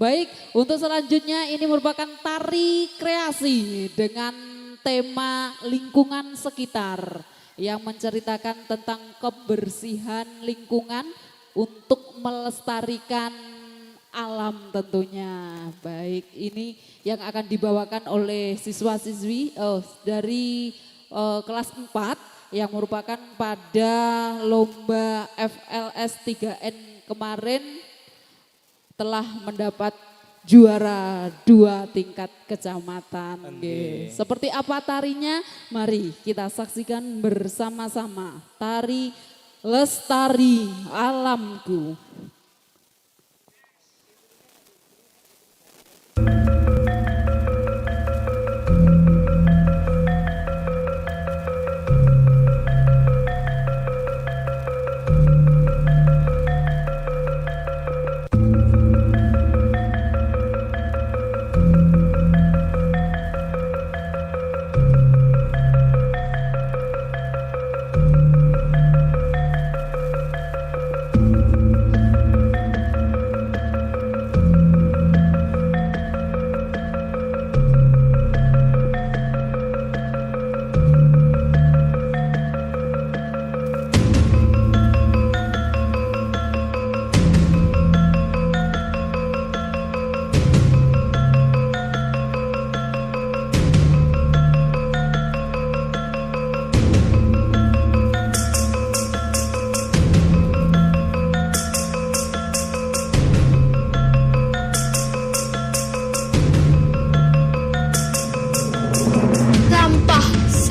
Baik, untuk selanjutnya ini merupakan tari kreasi dengan tema lingkungan sekitar yang menceritakan tentang kebersihan lingkungan untuk melestarikan alam tentunya. Baik, ini yang akan dibawakan oleh siswa-siswi dari kelas 4 yang merupakan pada lomba FLS 3N kemarin telah mendapat juara 2 tingkat kecamatan. Seperti apa tarinya? Mari kita saksikan bersama-sama. Tari Lestari Alamku.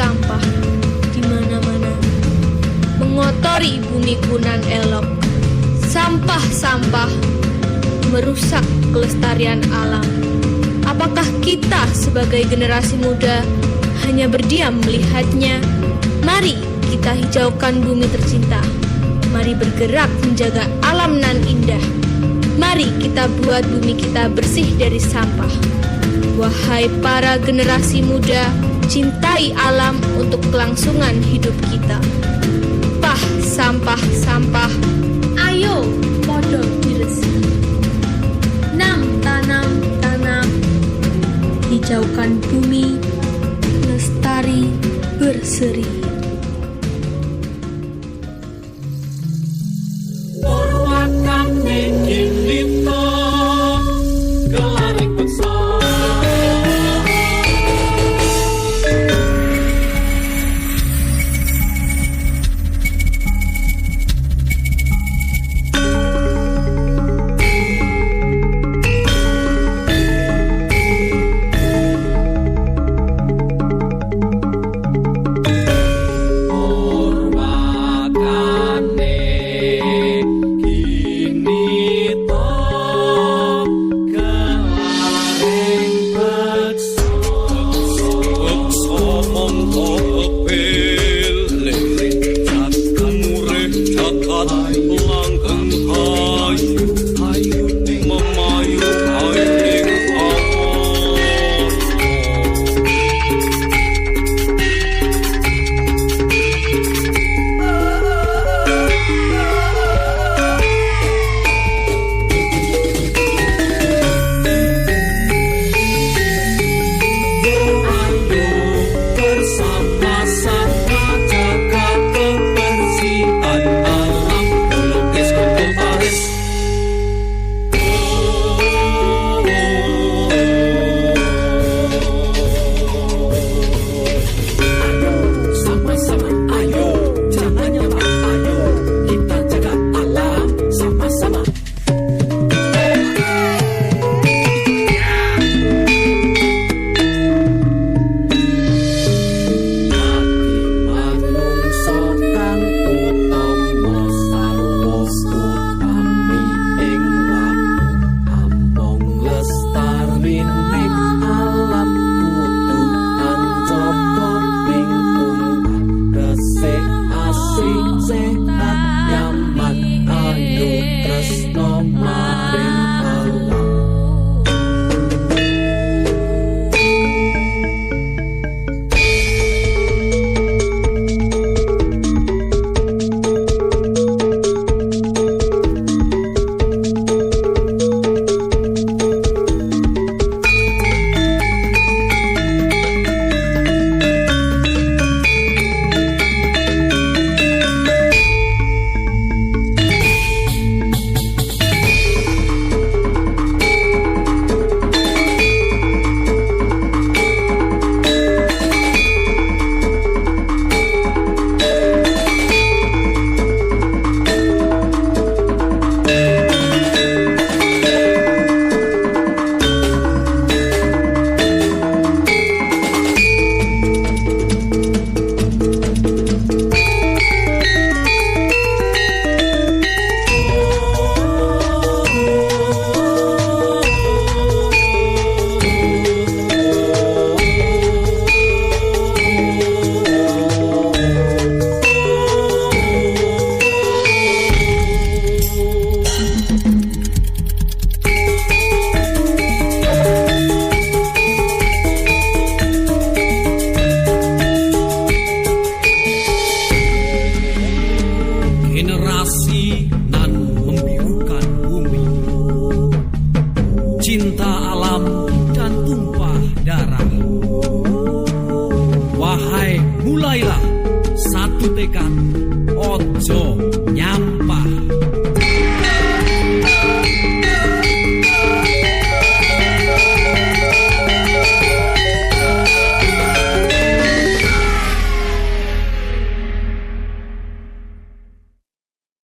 Sampah di mana-mana mengotori bumi kunan elok. Sampah-sampah merusak kelestarian alam. Apakah kita sebagai generasi muda hanya berdiam melihatnya? Mari kita hijaukan bumi tercinta. Mari bergerak menjaga alam nan indah. Mari kita buat bumi kita bersih dari sampah. Wahai para generasi muda, cintai alam untuk kelangsungan hidup kita. Sampah-sampah, ayo podo diresi. Tanam, hijaukan bumi, lestari berseri. generasi nan membirukan bumi. Cinta alam dan tumpah darah. Wahai mulailah satu tekad